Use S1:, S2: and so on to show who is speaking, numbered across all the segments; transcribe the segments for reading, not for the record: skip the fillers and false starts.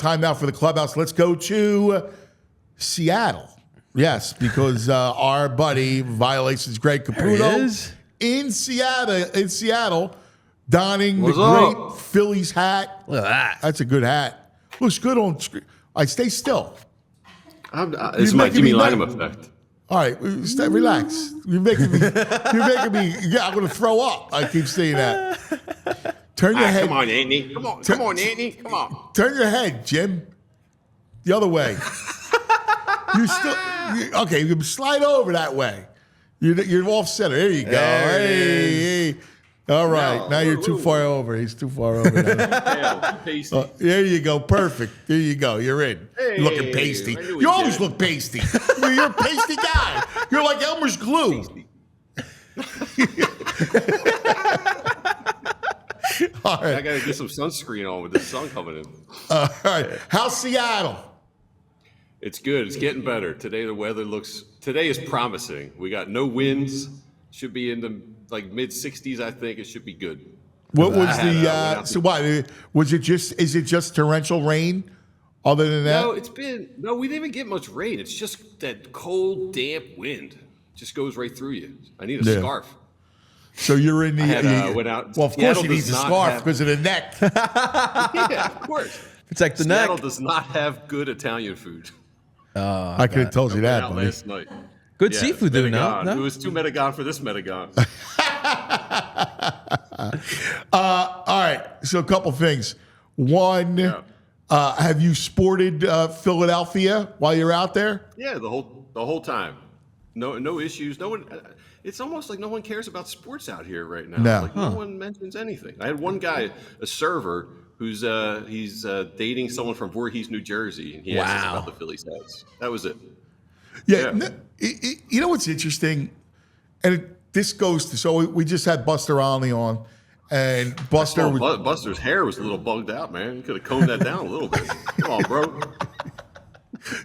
S1: time out for the Clubhouse. Let's go to Seattle. Yes, because our buddy Violations Greg Caputo in Seattle, donning the great Phillies hat.
S2: Look at that.
S1: That's a good hat. Looks good on screen. All right, stay still.
S3: It's my Jimmy Langham effect.
S1: All right, relax. You're making me. Yeah, I'm going to throw up. I keep saying that. Turn your head.
S3: Come on, Anthony. Come on, Anthony. Come on.
S1: Turn your head, Jim. The other way. Okay, you can slide over that way. You're off center. There you go. Hey. All right. Now you're too far over. He's too far over now. There you go. Perfect. There you go. You're in.
S3: Hey,
S1: you're looking pasty. You always look pasty. You're a pasty guy. You're like Elmer's glue. All right.
S3: I got to get some sunscreen on with the sun coming in.
S1: All right. How's Seattle?
S3: It's good. It's getting better. Today today is promising. We got no winds. Should be in the mid 60s, I think. It should be good.
S1: What was is it just torrential rain? Other than that?
S3: No, we didn't even get much rain. It's just that cold, damp wind. Just goes right through you. I need a scarf.
S1: So you're in the
S3: went out.
S1: Well, of course you need a scarf because of the neck.
S3: Yeah, of course.
S2: Protect the
S3: Seattle
S2: neck.
S3: does not have good Italian food.
S1: I could have told you that, buddy.
S3: Last night.
S2: Good seafood, though, no?
S3: It was too Metagon for this Metagon.
S1: All right. So a couple things. One, have you sported Philadelphia while you're out there?
S3: Yeah, the whole time. No issues. No one. It's almost like no one cares about sports out here right now.
S1: No.
S3: No one mentions anything. I had one guy, a server, who's he's dating someone from Voorhees, New Jersey, and he asked us about the Phillies hats. That was it.
S1: Yeah. You know what's interesting? And this goes to, so we just had Buster Olney on, and
S3: Buster's hair was a little bugged out, man. You could have combed that down a little bit. Come on, bro.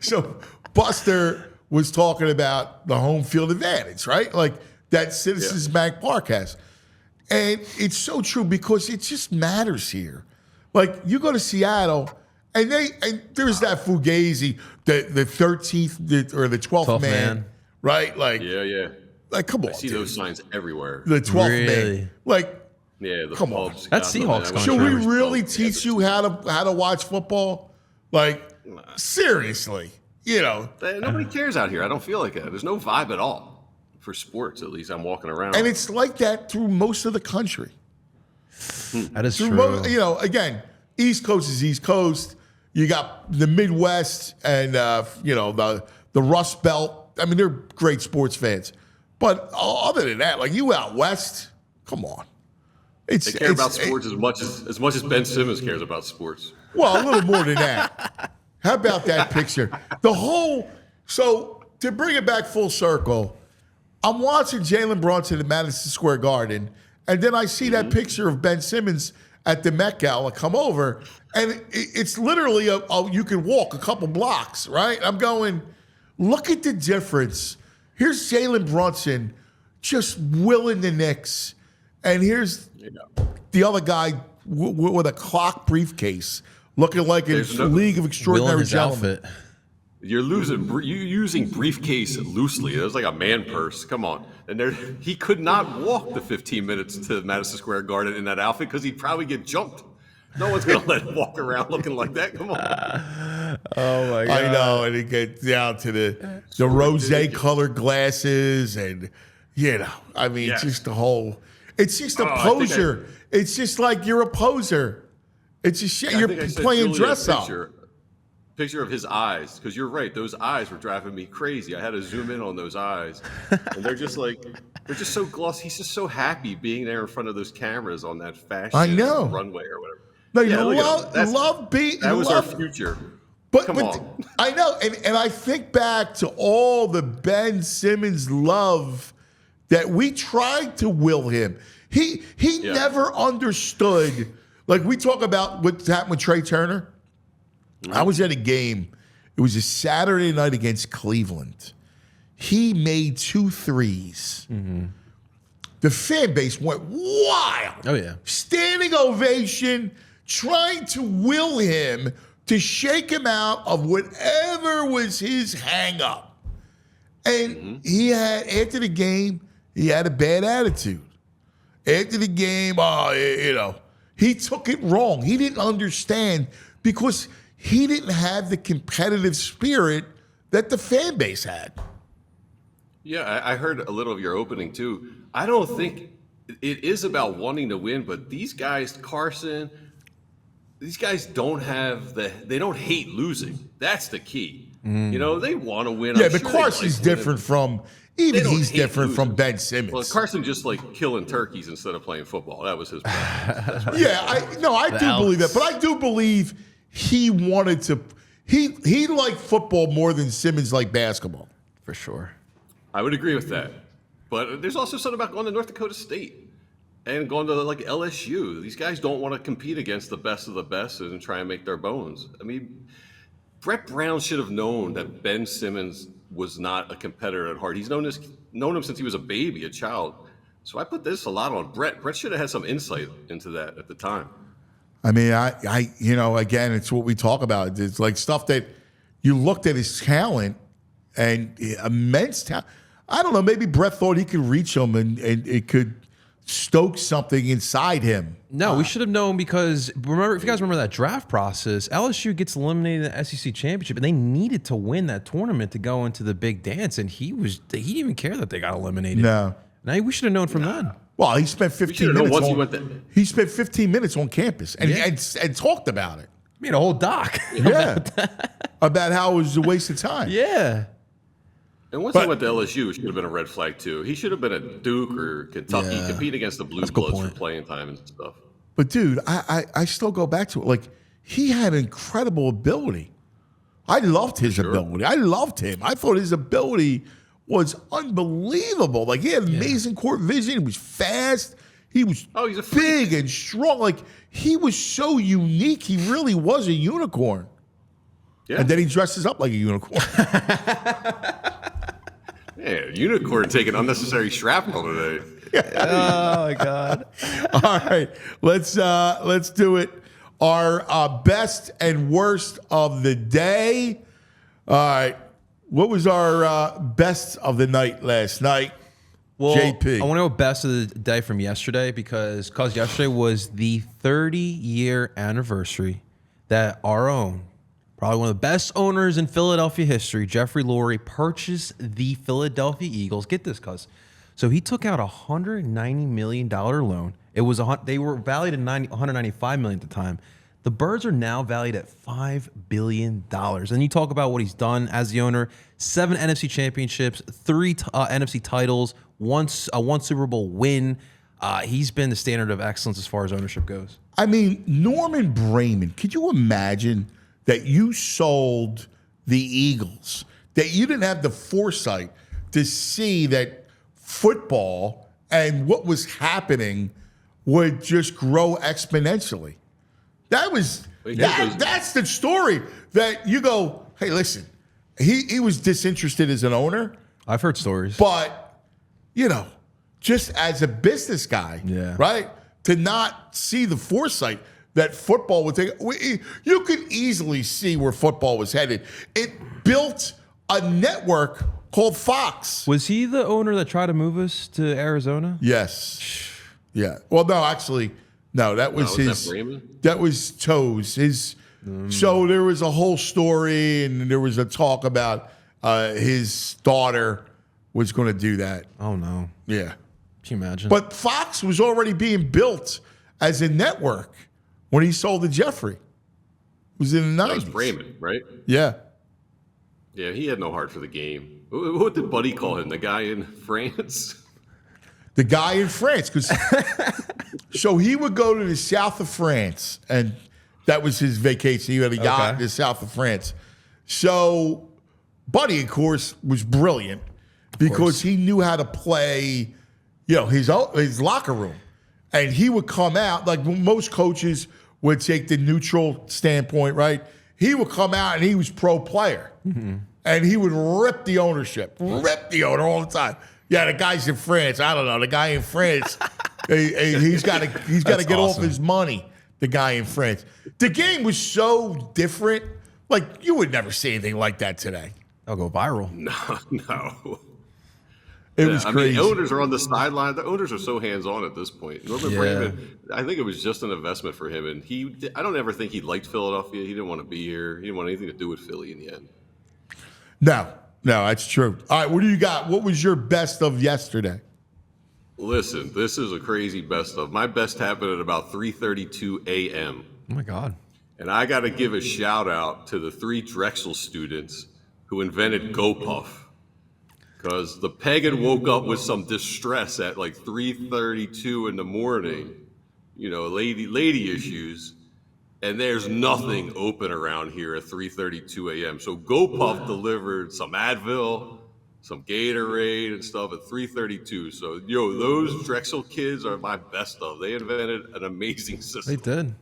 S1: So Buster was talking about the home field advantage, right? Like that Citizens Bank Park has. And it's so true because it just matters here. Like you go to Seattle, and there's that Fugazi, the 13th or the 12th man, right? Like
S3: yeah.
S1: Like come on,
S3: I see those signs everywhere.
S1: The 12th man, like come on.
S2: That's Seahawks country.
S1: Should we really teach you how to watch football? Like seriously,
S3: nobody cares out here. I don't feel like that. There's no vibe at all for sports. At least I'm walking around,
S1: and it's like that through most of the country.
S2: That is true.
S1: Again, East Coast is East Coast. You got the Midwest and the Rust Belt. I mean, they're great sports fans. But other than that, like you out west, come on.
S3: They care about sports as much as Ben Simmons cares about sports.
S1: Well, a little more than that. How about that picture? So to bring it back full circle, I'm watching Jalen Brunson at Madison Square Garden, and then I see that picture of Ben Simmons at the Met Gala come over, and it's literally you can walk a couple blocks, right? I'm going, look at the difference. Here's Jalen Brunson just willing the Knicks, and here's the other guy with a clock briefcase, looking like a League of Extraordinary Gentlemen.
S3: You're using briefcase loosely. It was like a man purse. Come on. And he could not walk the 15 minutes to Madison Square Garden in that outfit because he'd probably get jumped. No one's going to let him walk around looking like that. Come on.
S1: Oh, my God. I know. And it gets down to the rose-colored glasses and, just the whole – it's just a poser. It's just like you're a poser. It's just you're playing dress up.
S3: Picture of his eyes, because you're right. Those eyes were driving me crazy. I had to zoom in on those eyes, and they're just so glossy. He's just so happy being there in front of those cameras on that fashion runway or whatever. That was our future.
S1: But I know, and I think back to all the Ben Simmons love that we tried to will him. He never understood. Like we talk about what happened with Trey Turner. I was at a game. It was a Saturday night against Cleveland. He made 2 threes. Mm-hmm. The fan base went wild.
S2: Oh, yeah.
S1: Standing ovation, trying to will him to shake him out of whatever was his hang up. And he had, after the game, he had a bad attitude. After the game, he took it wrong. He didn't understand because he didn't have the competitive spirit that the fan base had.
S3: Yeah, I heard a little of your opening too. I don't think it is about wanting to win, but these guys, Carson, these guys don't hate losing. That's the key. They want to win.
S1: Yeah, but Carson's different from, he's different from Ben Simmons.
S3: Well, Carson just like killing turkeys instead of playing football. That was his problem.
S1: Yeah, I do believe that. But I do believe he wanted to, he liked football more than Simmons liked basketball.
S2: For sure.
S3: I would agree with that. But there's also something about going to North Dakota State and going to like LSU. These guys don't want to compete against the best of the best and try and make their bones. I mean, Brett Brown should have known that Ben Simmons was not a competitor at heart. He's known him since he was a baby, a child. So I put this a lot on Brett. Brett should have had some insight into that at the time.
S1: I mean, again, it's what we talk about. It's like stuff that you looked at his talent and immense talent. I don't know, maybe Brett thought he could reach him and it could stoke something inside him.
S2: No, we should have known because remember, if you guys remember that draft process, LSU gets eliminated in the SEC championship, and they needed to win that tournament to go into the big dance, and he didn't even care that they got eliminated.
S1: No.
S2: Now we should have known from then.
S1: Well, he spent 15 minutes. He spent 15 minutes on campus and talked about it.
S2: Made a whole doc.
S1: Yeah, about how it was a waste of time.
S2: Yeah.
S3: And once he went to LSU, it should have been a red flag too. He should have been at Duke or Kentucky, compete against the Blue Bloods for playing time and stuff.
S1: But dude, I still go back to it. Like, he had incredible ability. I loved his ability. I loved him. I thought his ability was unbelievable. Like, he had amazing court vision. He was fast. He was big and strong. Like, he was so unique. He really was a unicorn. Yeah. And then he dresses up like a unicorn.
S3: Yeah, unicorn taking unnecessary shrapnel today.
S2: Oh my God!
S1: All right, let's do it. Our best and worst of the day. All right, what was our best of the night last night?
S2: Well,
S1: JP.
S2: I want to go best of the day from yesterday because yesterday was the 30-year anniversary that our own, probably one of the best owners in Philadelphia history, Jeffrey Lurie, purchased the Philadelphia Eagles. Get this, cuz. So he took out a $190 million loan. They were valued at $195 million at the time. The Birds are now valued at $5 billion. And you talk about what he's done as the owner: 7 NFC championships, 3 NFC titles, one Super Bowl win. He's been the standard of excellence as far as ownership goes.
S1: I mean, Norman Brayman, could you imagine that you sold the Eagles, that you didn't have the foresight to see that football and what was happening would just grow exponentially? That's the story that you go, hey, listen, he was disinterested as an owner.
S2: I've heard stories.
S1: But, just as a business guy, right, to not see the foresight that football would take. You could easily see where football was headed. It built a network called Fox.
S2: Was he the owner that tried to move us to Arizona?
S1: Yes. Yeah. Well, no, actually, no. That was his. That was Toe's. His. So there was a whole story, and there was a talk about his daughter was going to do that.
S2: Oh no.
S1: Yeah.
S2: Can you imagine?
S1: But Fox was already being built as a network when he sold to Jeffrey. It was in the 90s.
S3: That was Brayman, right?
S1: Yeah.
S3: Yeah, he had no heart for the game. What did Buddy call him? The guy in France?
S1: The guy in France. So he would go to the south of France, and that was his vacation. He had a yacht in the south of France. So Buddy, of course, was brilliant because he knew how to play, his locker room. And he would come out, like most coaches would take the neutral standpoint, right? He would come out and he was pro player. Mm-hmm. And he would rip the ownership, rip the owner all the time. Yeah, the guy's in France. I don't know. The guy in France, he's got to get off his money the guy in France. The game was so different. Like, you would never see anything like that today.
S2: I'll go viral.
S3: No.
S1: It was crazy.
S3: I mean, owners are on the sideline. The owners are so hands-on at this point. Norman Braman, I think it was just an investment for him. And I don't ever think he liked Philadelphia. He didn't want to be here. He didn't want anything to do with Philly in the end.
S1: No, that's true. All right, what do you got? What was your best of yesterday?
S3: Listen, this is a crazy best of. My best happened at about 3:32 a.m.
S2: Oh, my God.
S3: And I got to give a shout out to the 3 Drexel students who invented GoPuff. Because the pagan woke up with some distress at like 3:32 in the morning, lady issues, and there's nothing open around here at 3:32 a.m. So GoPuff delivered some Advil, some Gatorade and stuff at 3:32. So those Drexel kids are my best of. They invented an amazing system.
S2: They did.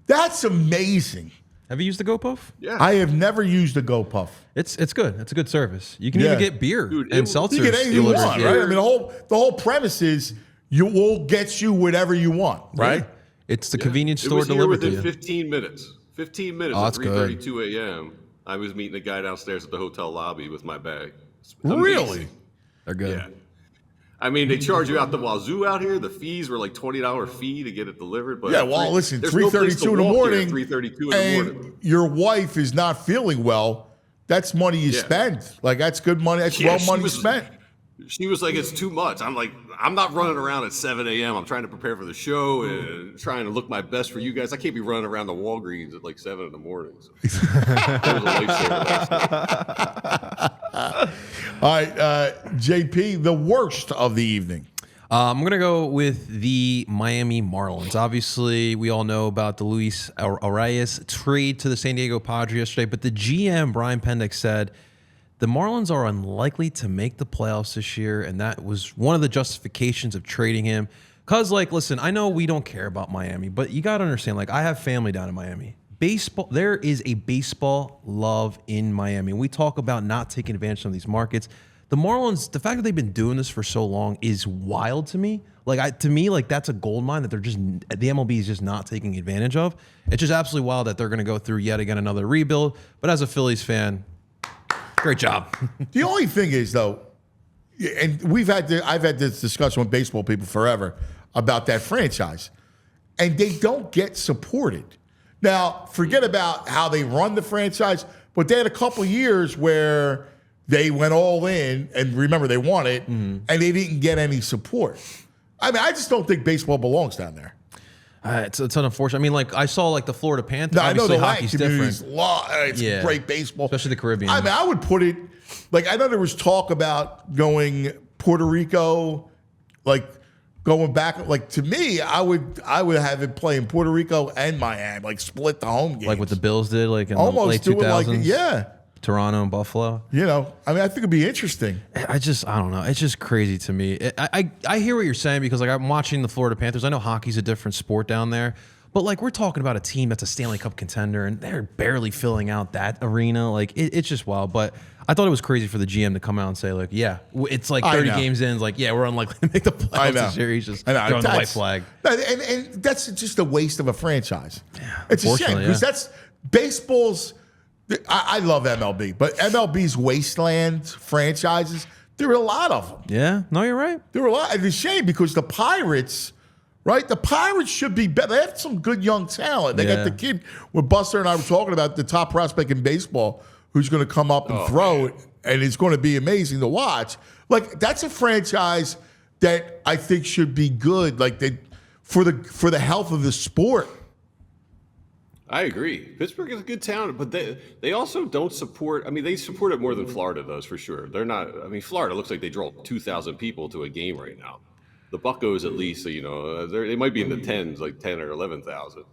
S1: That's amazing.
S2: Have you used the GoPuff?
S3: Yeah,
S1: I have never used a GoPuff.
S2: It's good. It's a good service. You can even get beer and seltzers.
S1: You get anything you
S2: delivered.
S1: want, right? I mean, the whole premise is will get you whatever you want, right?
S2: Yeah. It's the convenience
S3: it
S2: store
S3: was here
S2: delivered to
S3: within
S2: you.
S3: 15 minutes. 15 minutes
S2: Oh,
S3: at
S2: that's good.
S3: 3:32 a.m. I was meeting a guy downstairs at the hotel lobby with my bag.
S1: Really?
S2: They're good.
S3: Yeah. I mean, they charge you out the wazoo out here. The fees were like $20 fee to get it delivered. But
S1: listen,
S3: there's no place
S1: 3:32
S3: to
S1: in the
S3: walk
S1: morning,
S3: here at 3:32 in the
S1: and
S3: morning.
S1: your wife is not feeling well. That's money you spend. Like, that's good money. That's money spent.
S3: She was like, it's too much. I'm like, I'm not running around at 7 a.m. I'm trying to prepare for the show and trying to look my best for you guys. I can't be running around the Walgreens at like 7 in the morning. So. That was a lifesaver last night.
S1: All right, JP, the worst of the evening.
S2: I'm going to go with the Miami Marlins. Obviously, we all know about the Luis Arias trade to the San Diego Padres yesterday, but the GM, Brian Pendek, said the Marlins are unlikely to make the playoffs this year, and that was one of the justifications of trading him. Because, listen, I know we don't care about Miami, but you got to understand, I have family down in Miami. Baseball, there is a baseball love in Miami. We talk about not taking advantage of these markets. The Marlins, the fact that they've been doing this for so long is wild to me. To me, that's a gold mine that the MLB is just not taking advantage of. It's just absolutely wild that they're going to go through yet again another rebuild. But as a Phillies fan, great job.
S1: The only thing is, though, and I've had this discussion with baseball people forever about that franchise, and they don't get supported. Now, forget about how they run the franchise, but they had a couple years where they went all in, and remember, they won it, and they didn't get any support. I mean, I just don't think baseball belongs down there.
S2: It's unfortunate. I mean, I saw the Florida Panthers.
S1: No, I know the
S2: hockey's different.
S1: It's great baseball,
S2: especially the Caribbean.
S1: I mean, I would put it I know there was talk about going Puerto Rico, going back. To me, I would have it play in Puerto Rico and Miami, split the home games,
S2: like what the Bills did, in
S1: almost
S2: the late 2000s.
S1: Yeah.
S2: Toronto and Buffalo.
S1: I mean, I think it'd be interesting.
S2: I don't know. It's just crazy to me. I hear what you're saying because I'm watching the Florida Panthers. I know hockey's a different sport down there, but we're talking about a team that's a Stanley Cup contender and they're barely filling out that arena. It's just wild. But I thought it was crazy for the GM to come out and say it's 30 games in. We're unlikely to make the playoffs this year. He's just throwing the white flag.
S1: And that's just a waste of a franchise. Yeah, it's a shame because that's baseball's. I love MLB, but MLB's wasteland franchises, there are a lot of them.
S2: Yeah, no, you're right.
S1: There are a lot. It's a shame because the Pirates, right? The Pirates should be better. They have some good young talent. They got the kid with Buster and I were talking about, the top prospect in baseball who's going to come up and throw it, and it's going to be amazing to watch. That's a franchise that I think should be good, for the health of the sport.
S3: I agree. Pittsburgh is a good town, but they also don't support. I mean, they support it more than Florida does, for sure. They're not. I mean, Florida looks like they draw 2,000 people to a game right now. The Buccos, at least, they might be in the tens, 10 or 11,000.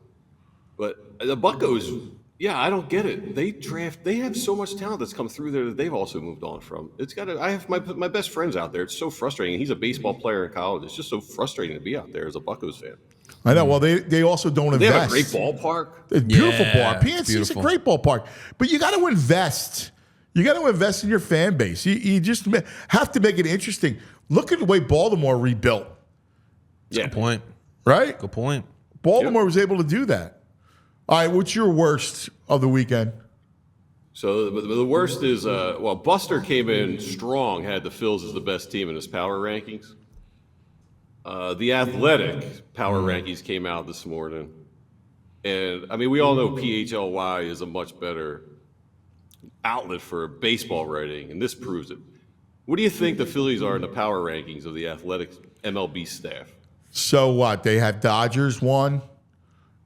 S3: But the Buccos, I don't get it. They have so much talent that's come through there that they've also moved on from. I have my best friends out there. It's so frustrating. He's a baseball player in college. It's just so frustrating to be out there as a Buccos fan.
S1: I know. Well, they also don't invest.
S3: They have a great ballpark.
S1: It's a beautiful ballpark. PNC's a great ballpark. But you got to invest. You got to invest in your fan base. You just have to make it interesting. Look at the way Baltimore rebuilt.
S2: Good point.
S1: Right?
S2: Good point.
S1: Baltimore was able to do that. All right, what's your worst of the weekend?
S3: So the worst is, Buster came in strong, had the Phils as the best team in his power rankings. The Athletic power rankings came out this morning. And, I mean, we all know PHLY is a much better outlet for baseball writing, and this proves it. What do you think the Phillies are in the power rankings of the Athletic MLB staff?
S1: So what? They have Dodgers 1.
S3: Yep.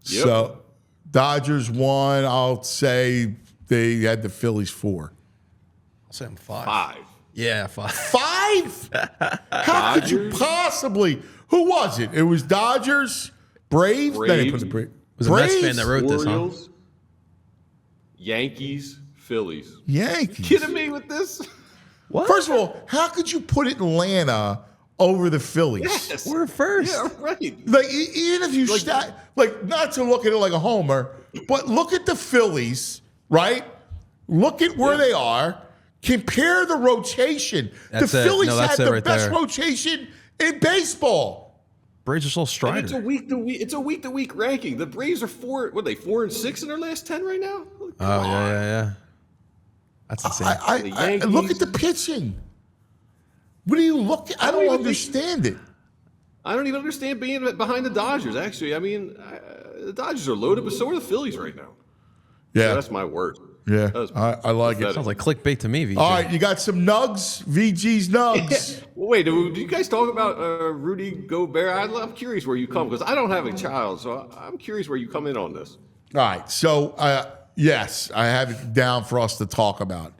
S1: So Dodgers 1. I'll say they had the Phillies 4.
S2: I'll say I'm 5.
S3: 5.
S2: Yeah, 5.
S1: 5? How could you possibly? Who was it? It was Dodgers, Braves. Then they put the Braves.
S2: It was a Mets fan that wrote
S3: Orioles,
S2: this, huh?
S3: Yankees, Phillies.
S1: Yankees.
S3: Kidding me with this?
S2: What?
S1: First of all, how could you put Atlanta over the Phillies?
S3: Yes.
S2: We're first.
S3: Yeah, right.
S1: Like, even if you not to look at it like a homer, but look at the Phillies, right? Look at where they are. Compare the rotation.
S2: That's
S1: the
S2: it.
S1: Phillies
S2: No,
S1: had
S2: that's it
S1: the
S2: right
S1: best
S2: there.
S1: rotation in baseball.
S2: Braves are still
S3: And
S2: Strider.
S3: it's a week to week ranking. The Braves are 4 and 6 in their last 10 right now.
S2: Oh, yeah. That's insane.
S1: I look at the pitching. What do you look at? I don't understand it.
S3: I don't even understand being behind the Dodgers, actually. I mean, the Dodgers are loaded, but so are the Phillies right now.
S1: Yeah.
S3: So that's my word.
S1: Yeah,
S3: That's
S1: I like it.
S2: Sounds like clickbait to me, VJ.
S1: All right, you got some nugs, VG's nugs.
S3: Well, wait, do you guys talk about Rudy Gobert? I'm curious where you come, because I don't have a child, so I'm curious where you come in on this.
S1: All right, so yes, I have it down for us to talk about.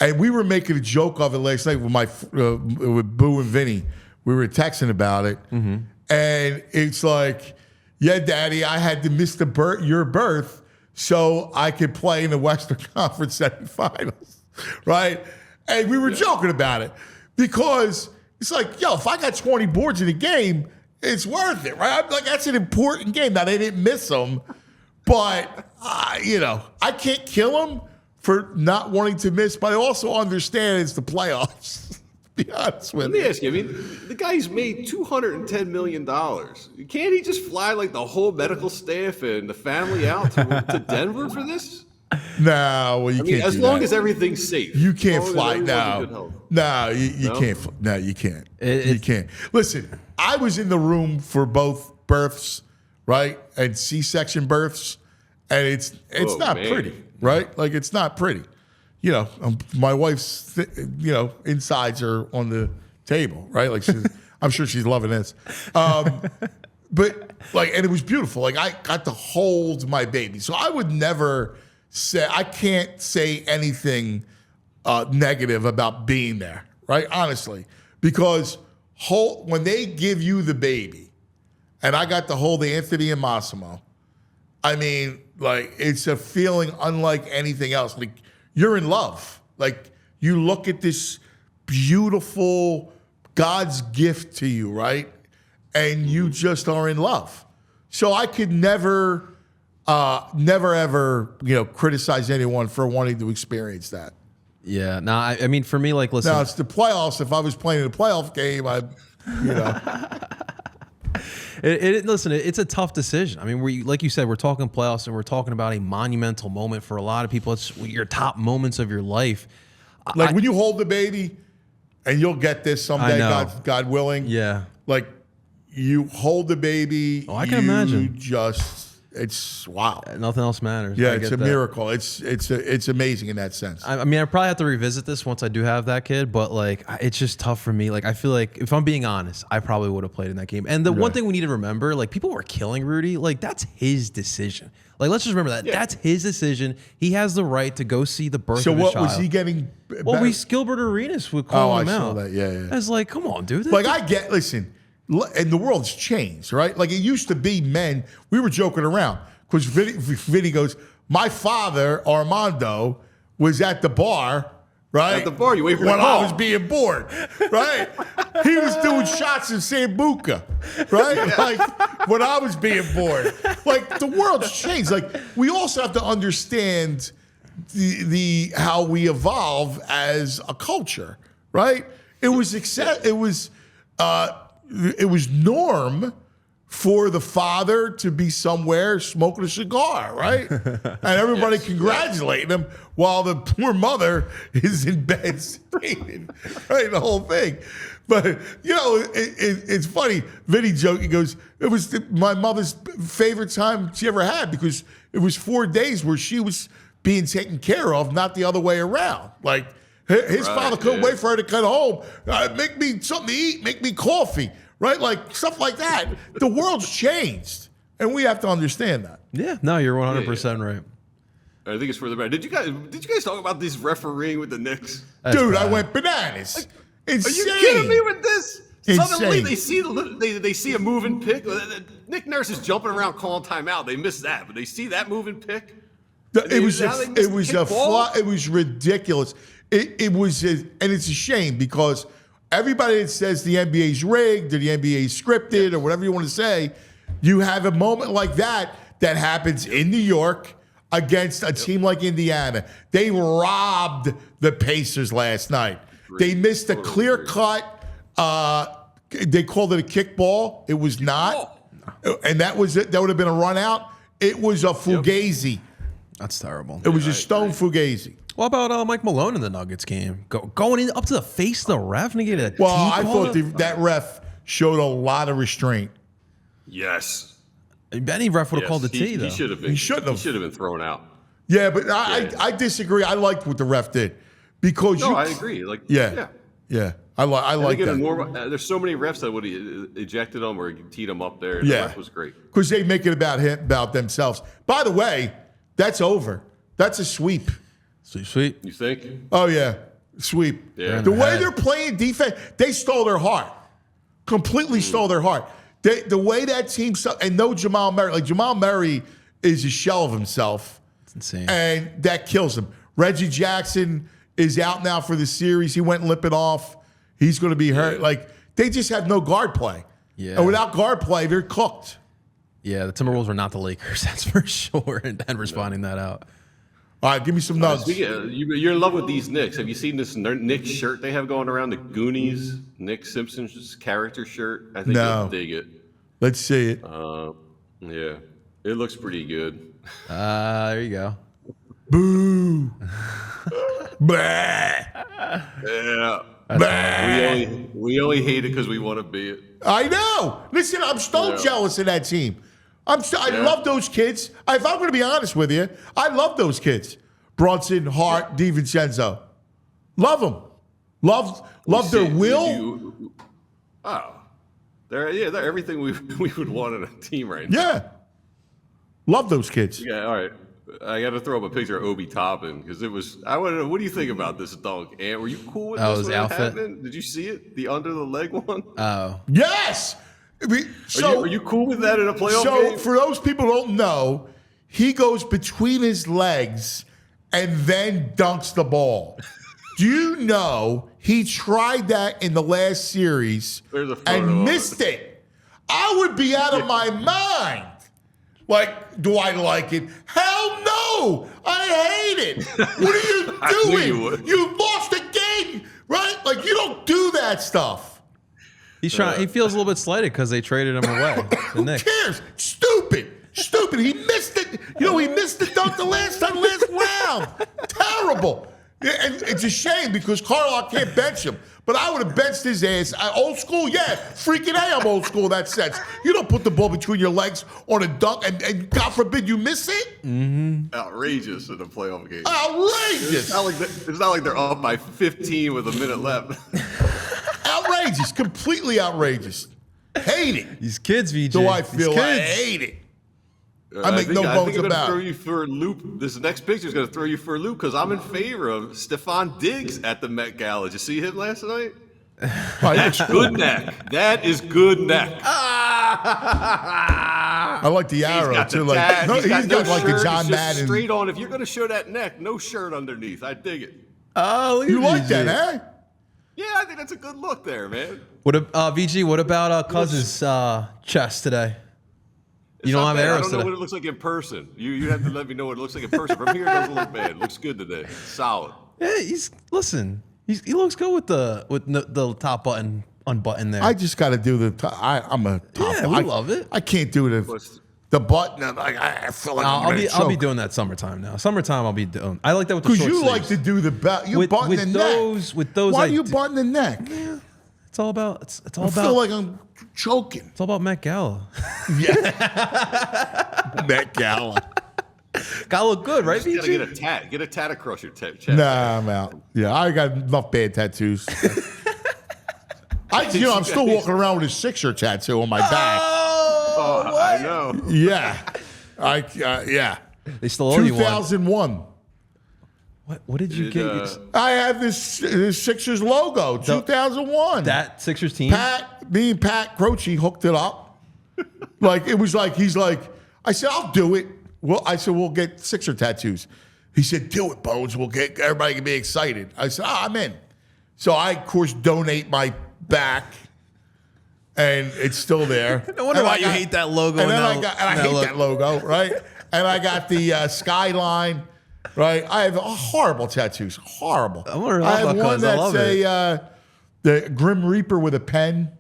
S1: And we were making a joke of it last night with with Boo and Vinny. We were texting about it, and it's like, yeah, Daddy, I had to miss your birth so I could play in the Western Conference semifinals, right? And we were joking about it because it's like, yo, if I got 20 boards in a game, it's worth it, right? I'm like, that's an important game. Now, they didn't miss them, but, I can't kill them for not wanting to miss, but I also understand it's the playoffs. To be honest with
S3: Let me
S1: you.
S3: ask you, I mean, the guy's made $210 million. Can't he just fly like the whole medical staff and the family out to Denver for this?
S1: No, well, you can't.
S3: As
S1: do
S3: long
S1: that.
S3: as everything's safe.
S1: You can't
S3: As long as
S1: fly
S3: everyone's in good
S1: now.
S3: health.
S1: No, you
S3: No?
S1: can't. No, you can't.
S2: It-
S1: You can't. Listen, I was in the room for both births, right, and C-section births, and it's
S3: Oh,
S1: not
S3: man.
S1: pretty, right? Like, it's not pretty. My wife's insides are on the table, right? Like, I'm sure she's loving this. But and it was beautiful. Like, I got to hold my baby, so I would never say, I can't say anything negative about being there, right? Honestly, because when they give you the baby, and I got to hold Anthony and Massimo, I mean, like, it's a feeling unlike anything else. Like, you're in love. Like, you look at this beautiful God's gift to you, right? And you just are in love. So I could never ever, criticize anyone for wanting to experience that.
S2: Yeah. No, I mean, for me, like, listen.
S1: Now, it's the playoffs. If I was playing in a playoff game,
S2: Listen, it's a tough decision. I mean, like you said, we're talking playoffs and we're talking about a monumental moment for a lot of people. It's your top moments of your life.
S1: like when you hold the baby, and you'll get this someday,
S2: I know.
S1: God willing.
S2: Yeah.
S1: Like, you hold the baby.
S2: Oh, I can imagine.
S1: It's wow.
S2: Nothing else matters.
S1: Yeah,
S2: I
S1: it's
S2: get
S1: a
S2: that.
S1: miracle. It's amazing in that sense.
S2: I mean, I probably have to revisit this once I do have that kid, but like, it's just tough for me. Like, I feel like if I'm being honest, I probably would have played in that game. And the one thing we need to remember, like, people were killing Rudy. Like, that's his decision. Like, let's just remember that.
S3: Yeah.
S2: That's his decision. He has the right to go see the birth
S1: So
S2: of his
S1: what
S2: child.
S1: was he getting?
S2: Well, Gilbert Arenas would call him
S1: I saw
S2: out.
S1: that. Yeah.
S2: It's like, come on, dude.
S1: Like, listen, and the world's changed, right? Like, it used to be men. We were joking around because Vinny goes, my father, Armando, was at the bar, right?
S3: At the bar, you wait for the
S1: when
S3: call.
S1: I was being bored, right? He was doing shots in Sambuca, right? Like, when I was being bored. Like, the world's changed. Like, we also have to understand the how we evolve as a culture, right? It was norm for the father to be somewhere smoking a cigar, right? And everybody congratulating him while the poor mother is in bed sleeping, right? The whole thing. But, it's funny. Vinny joke, he goes, it was my mother's favorite time she ever had because it was 4 days where she was being taken care of, not the other way around. Like, his father couldn't wait for her to come home. Make me something to eat, make me coffee. Right? Like stuff like that. The world's changed. And we have to understand that.
S2: Yeah. No, you're 100% right.
S3: I think it's for the better. Did you guys talk about this refereeing with the Knicks?
S1: Dude, I went bananas. Insane.
S3: Are you kidding me with this?
S1: Insane.
S3: Suddenly they see a moving pick. Nick Nurse is jumping around calling timeout. They missed that, but they see that moving pick.
S1: It was ridiculous. It was and it's a shame because everybody that says the NBA's rigged or the NBA's scripted or whatever you want to say, you have a moment like that happens in New York against a team like Indiana. They robbed the Pacers last night. They missed a clear cut. They called it a kickball. It was not. And that was it. That would have been a run out. It was a fugazi.
S2: That's terrible.
S1: It was a stone fugazi.
S2: What about Mike Malone in the Nuggets game? Going in up to the face of the ref and get a
S1: Well, I thought that ref showed a lot of restraint.
S3: Yes.
S2: Any ref would have called the T, though.
S3: He should have been.
S1: He should have
S3: been thrown out.
S1: Yeah, but I disagree. I liked what the ref did because
S3: I agree. Like
S1: yeah. I like that.
S3: There's so many refs that would have ejected them or teed them up there.
S1: Yeah,
S3: the ref was great
S1: because they make it about themselves. By the way, that's over. That's a sweep.
S2: Sweep.
S3: You think?
S1: Oh yeah, sweep.
S3: Yeah.
S1: The way they're playing defense, they stole their heart. Completely stole their heart. The way that team and no Jamal Murray. Like Jamal Murray is a shell of himself.
S2: It's insane.
S1: And that kills him. Reggie Jackson is out now for the series. He went limping off. He's going to be hurt. Like they just have no guard play.
S2: Yeah.
S1: And without guard play, they're cooked.
S2: Yeah, the Timberwolves were not the Lakers, that's for sure. And Denver's finding that out.
S1: All right, give me some nugs.
S3: You're in love with these Knicks. Have you seen this Knicks shirt they have going around? The Goonies, Nick Simpson's character shirt. I think you'll dig it.
S1: Let's see it.
S3: Yeah, it looks pretty good.
S2: There you go.
S1: Boo. Bah.
S3: Yeah.
S1: Bah.
S3: We only hate it because we want to be it.
S1: I know. Listen, I'm so jealous of that team. I love those kids. If I'm going to be honest with you, I love those kids. Brunson, Hart, DiVincenzo. Love them. Love their will.
S3: They're everything we would want in a team right now.
S1: Yeah. Love those kids.
S3: Yeah, all right. I got to throw up a picture of Obi Toppin because it was. I want to know. What do you think about this dunk? And were you cool with this?
S2: His outfit.
S3: Did you see it? The under the leg one.
S2: Oh.
S1: Yes.
S3: Are you cool with that in a playoff game?
S1: So for those people who don't know, he goes between his legs and then dunks the ball. Do you know he tried that in the last series and missed it? I would be out of my mind. Like, do I like it? Hell no! I hate it. What are you doing?
S3: I knew you would.
S1: You lost a game, right? Like, you don't do that stuff.
S2: He's trying. He feels a little bit slighted because they traded him away.
S1: Who cares? Stupid. He missed it. He missed the dunk the last round. Terrible. And it's a shame because Carlisle can't bench him. But I would have benched his ass. Old school, yeah. Freaking A, I'm old school in that sense. You don't put the ball between your legs on a dunk and God forbid you miss it.
S2: Mm-hmm.
S3: Outrageous in a playoff game.
S1: Outrageous.
S3: It's not like they're up by 15 with a minute left.
S1: Outrageous. Completely outrageous. Hate it.
S2: These kids, VJ.
S1: Do I feel I hate it. I make no bones about
S3: throw you for a loop. This next picture is going to throw you for a loop because I'm in favor of Stephon Diggs at the Met Gala. Did you see him last night? That's good neck. That is good neck.
S1: I like the arrow too.
S3: He's got
S1: like the John Madden.
S3: Straight on. If you're going to show that neck, no shirt underneath. I dig it.
S2: Oh,
S1: you like that, eh?
S3: Yeah, I think that's a good look there, man.
S2: What VG? What about Cousins' chest today? You don't have arrows
S3: I don't know
S2: today.
S3: what it looks like in person. You have to let me know what it looks like in person. From here, it doesn't look bad. It looks good today. Solid.
S2: Yeah, he looks good with the top button unbutton there.
S1: I just got to do the. I'm a top.
S2: Yeah, we love it.
S1: I can't do the button. I feel like
S2: I'll be doing that summertime now. Summertime I'll be doing. I like that with the
S1: because
S2: short
S1: you
S2: sleeves.
S1: like to do the belt. You
S2: with,
S1: button
S2: with
S1: the
S2: those,
S1: neck.
S2: With those,
S1: Why do you button the neck?
S2: Yeah, it's all about. It's all
S1: I
S2: about.
S1: feel like I'm choking.
S2: It's all about Met Gala.
S1: Yeah, Met Gala.
S2: Gotta look good, right?
S3: You gotta
S2: BG?
S3: get a tat. Get a tat across your chest.
S1: Nah, I'm out. Yeah, I got enough bad tattoos. I'm still walking around with a Sixer tattoo on my back.
S3: Oh, I know.
S1: Yeah, yeah.
S2: They still owe you one.
S1: 2001.
S2: What did you get?
S1: I have this Sixers logo. 2001.
S2: That Sixers team.
S1: Me and Pat Croce hooked it up. He's like, I said, I'll do it. Well, I said, we'll get Sixer tattoos. He said, do it, Bones. We'll get everybody can be excited. I said, I'm in. So I, of course, donate my back, and it's still there.
S2: No wonder why you hate that logo.
S1: And then I hate that logo, right? And I got the skyline, right? I have horrible tattoos, horrible. I have one that's the Grim Reaper with a pen.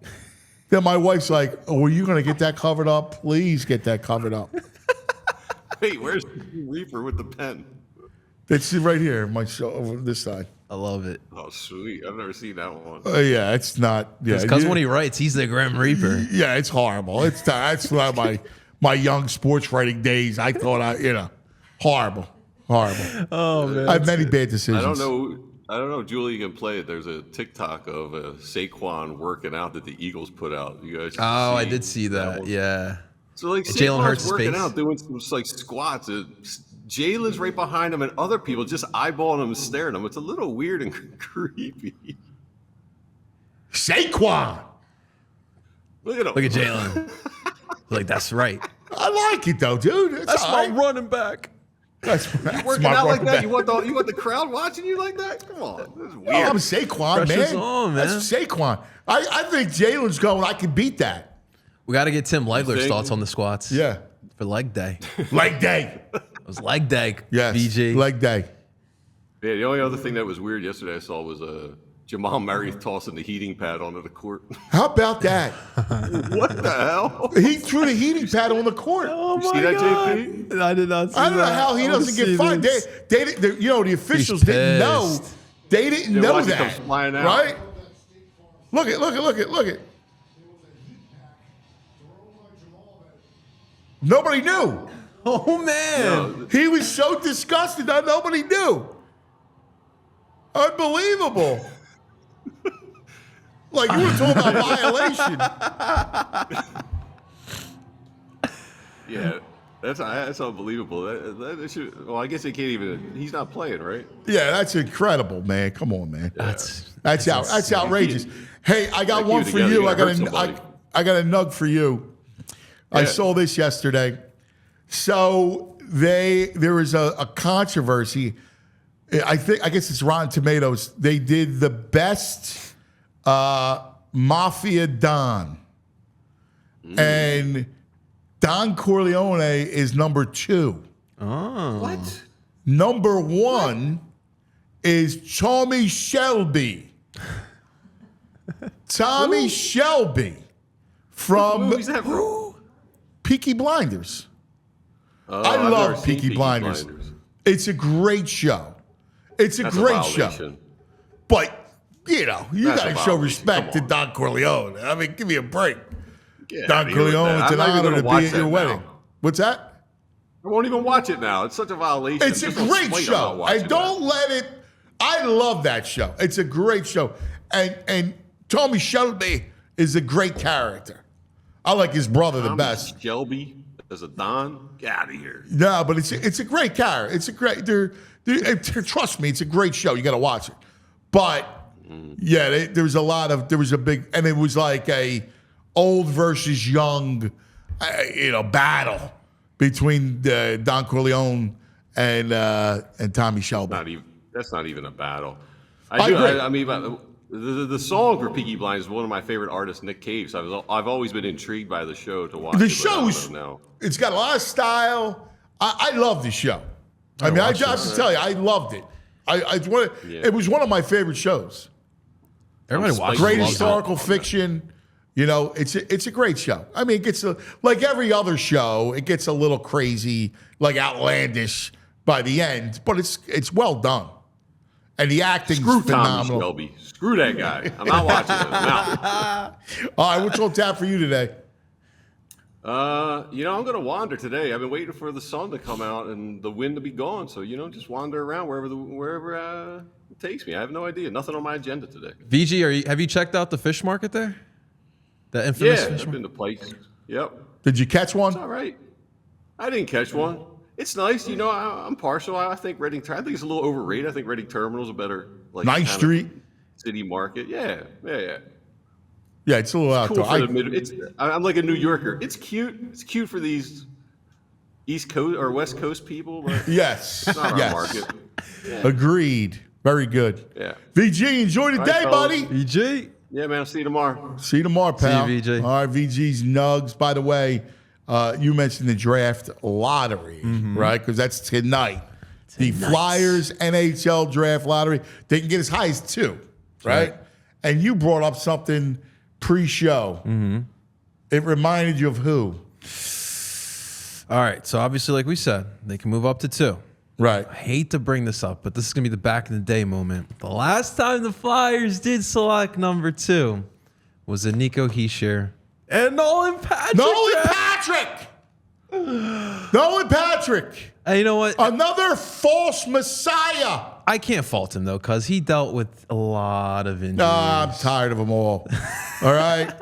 S1: Then my wife's like, "Oh, are you going to get that covered up? Please get that covered up."
S3: Wait, where's the Reaper with the pen?
S1: It's right here, my show over this side.
S2: I love it.
S3: Oh, sweet. I've never seen that one.
S1: Yeah, it's not. Yeah,
S2: Because when he writes, he's the Grim Reaper.
S1: Yeah, it's horrible. That's not my young sports writing days. I thought horrible.
S2: Oh man,
S1: I have many bad decisions.
S3: I don't know. Julie, you can play it. There's a TikTok of Saquon working out that the Eagles put out. You guys?
S2: I did see that. Yeah.
S3: So like
S2: Jalen Hurts
S3: Saquon's working
S2: face.
S3: out, doing some like squats. Jalen's right behind him, and other people just eyeballing him, and staring at him. It's a little weird and creepy.
S1: Saquon.
S3: Look at him.
S2: Look at Jalen. Like that's right.
S1: I like it though, dude.
S2: That's my running back.
S1: That's
S3: Working
S1: my
S3: out like
S1: running
S3: that?
S1: back.
S3: You want the crowd watching you like that? Come on, this is weird.
S1: Oh, I'm Saquon,
S2: Pressure's
S1: man.
S2: on, man.
S1: That's Saquon. I think Jalen's going. I can beat that.
S2: We got to get Tim Legler's
S3: think?
S2: thoughts on the squats.
S1: Yeah,
S2: For leg day.
S1: leg day.
S2: It was leg day.
S1: Yes,
S2: BG.
S1: leg day.
S3: Yeah, the only other thing that was weird yesterday I saw was Jamal Murray tossing the heating pad onto the court.
S1: How about that?
S3: What the hell?
S1: He threw the heating pad on the court.
S2: Oh
S3: You see that, JP?
S2: I did not see that.
S1: I don't know how he doesn't get fined. The officials didn't know.
S2: pissed.
S1: They didn't
S3: Yeah,
S1: know
S3: watch it
S1: that,
S3: come flying out.
S1: right? Look at. Nobody knew.
S2: Oh man.
S1: He was so disgusted that nobody knew. Unbelievable. Like you were talking about violation.
S3: Yeah, that's unbelievable. That should, well, I guess they can't even. He's not playing, right?
S1: Yeah, that's incredible, man. Come on, man.
S2: That's
S1: That's outrageous. Hey, I got
S3: Like
S1: one
S3: you
S1: for
S3: together,
S1: you.
S3: you
S1: I
S3: gotta
S1: got
S3: hurt somebody.
S1: I got a nug for you. I
S3: Yeah.
S1: saw this yesterday. So there is a controversy. I guess it's Rotten Tomatoes. They did the best Mafia Don, and Don Corleone is number 2.
S2: Oh.
S3: What?
S1: Number 1 is Tommy Shelby. Tommy Shelby from
S3: Who's that from?
S1: Peaky Blinders.
S3: Oh,
S1: I
S3: I've never
S1: love
S3: seen
S1: Peaky Blinders. It's a great show. It's a
S3: That's
S1: great
S3: violation.
S1: show. But, you got
S3: That's
S1: to
S3: a
S1: show
S3: violation.
S1: respect to
S3: Come on.
S1: Don Corleone. I mean, give me a break.
S3: Get
S1: Don
S3: outta here with
S1: Corleone,
S3: that.
S1: it's an
S3: I'm not even
S1: honor
S3: gonna
S1: to be
S3: watch
S1: at your
S3: that
S1: wedding.
S3: now.
S1: What's that?
S3: I won't even watch it now. It's such a violation.
S1: It's a
S3: Just on
S1: great
S3: spite, I'm not
S1: show.
S3: watching
S1: And don't
S3: that.
S1: let it. I love that show. It's a great show. And Tommy Shelby is a great character. I like his brother the
S3: Thomas
S1: best.
S3: Shelby as a Don. Get out of here.
S1: No, but it's a great character. It's a great. Trust me, it's a great show. You got to watch it. But yeah, there was a big, and it was like a old versus young, battle between Don Corleone and Tommy Shelby.
S3: That's not even a battle.
S1: I agree.
S3: I mean, the song for Peaky Blinders is one of my favorite artists, Nick Cave. So I've always been intrigued by the show to watch.
S1: The
S3: it, but
S1: show
S3: I
S1: is.
S3: don't know.
S1: It's got a lot of style. I love the show. I have to tell you, I loved it. It was one of my favorite shows.
S2: Everybody watches.
S1: Great
S2: loves it.
S1: historical fiction. You know, it's a great show. I mean, it gets like every other show, it gets a little crazy, like outlandish by the end, but it's well done. And the acting's
S3: Screw
S1: phenomenal.
S3: Tommy Shelby. Screw that guy. I'm not watching it. I'm out.
S1: All right, what's on tap for you today?
S3: I'm going to wander today. I've been waiting for the sun to come out and the wind to be gone. So, just wander around wherever it takes me. I have no idea. Nothing on my agenda today.
S2: VG, have you checked out the fish market there? The infamous fish
S3: I've
S2: market?
S3: been to places. Yep.
S1: Did you catch one?
S3: It's all right. I didn't catch one. It's nice. I'm partial. I think I think it's a little overrated. I think Reading Terminal is a better
S1: Ninth Street
S3: city market. Yeah.
S1: Yeah, it's a little
S3: Cool
S1: outdoor.
S3: for I'm like a New Yorker. It's cute. It's cute for these East Coast or West Coast people, but
S1: Yes.
S3: it's not
S1: Yes.
S3: our market. Yeah.
S1: Agreed. Very good.
S3: Yeah.
S1: VG, enjoy the
S3: All
S1: day,
S3: right, fellas.
S1: buddy.
S2: VG.
S3: Yeah, man. I'll see you tomorrow.
S1: See you tomorrow, pal.
S2: See you, VG.
S1: All right, VG's Nugs. By the way, you mentioned the draft lottery, right? Because that's tonight. The Flyers NHL Draft Lottery. They can get as high as 2, right? And you brought up something pre-show. It reminded you of who?
S2: All right. So obviously, like we said, they can move up to 2.
S1: Right.
S2: I hate to bring this up, but this is going to be the back in the day moment. The last time the Flyers did select number 2 was a Nico Hischier and Nolan Patrick.
S1: Nolan Patrick.
S2: And you know what?
S1: Another false messiah.
S2: I can't fault him, though, because he dealt with a lot of injuries.
S1: I'm tired of them all. All right.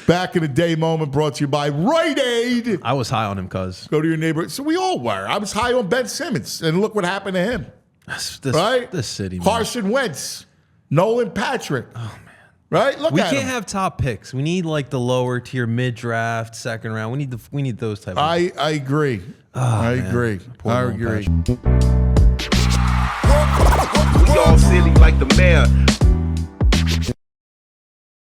S1: Back in the day moment brought to you by Rite Aid.
S2: I was high on him, cuz.
S1: Go to your neighborhood. So we all were. I was high on Ben Simmons, and look what happened to him. Right?
S2: This city, man.
S1: Carson Wentz, Nolan Patrick. Oh, man. Right? Look
S2: We
S1: at
S2: can't
S1: him.
S2: have top picks. We need like the lower tier, mid draft, second round. We need those type of.
S1: I agree. I agree.
S2: Poor
S1: I
S2: Nolan
S1: agree.
S2: Patrick.
S4: All city like the mayor.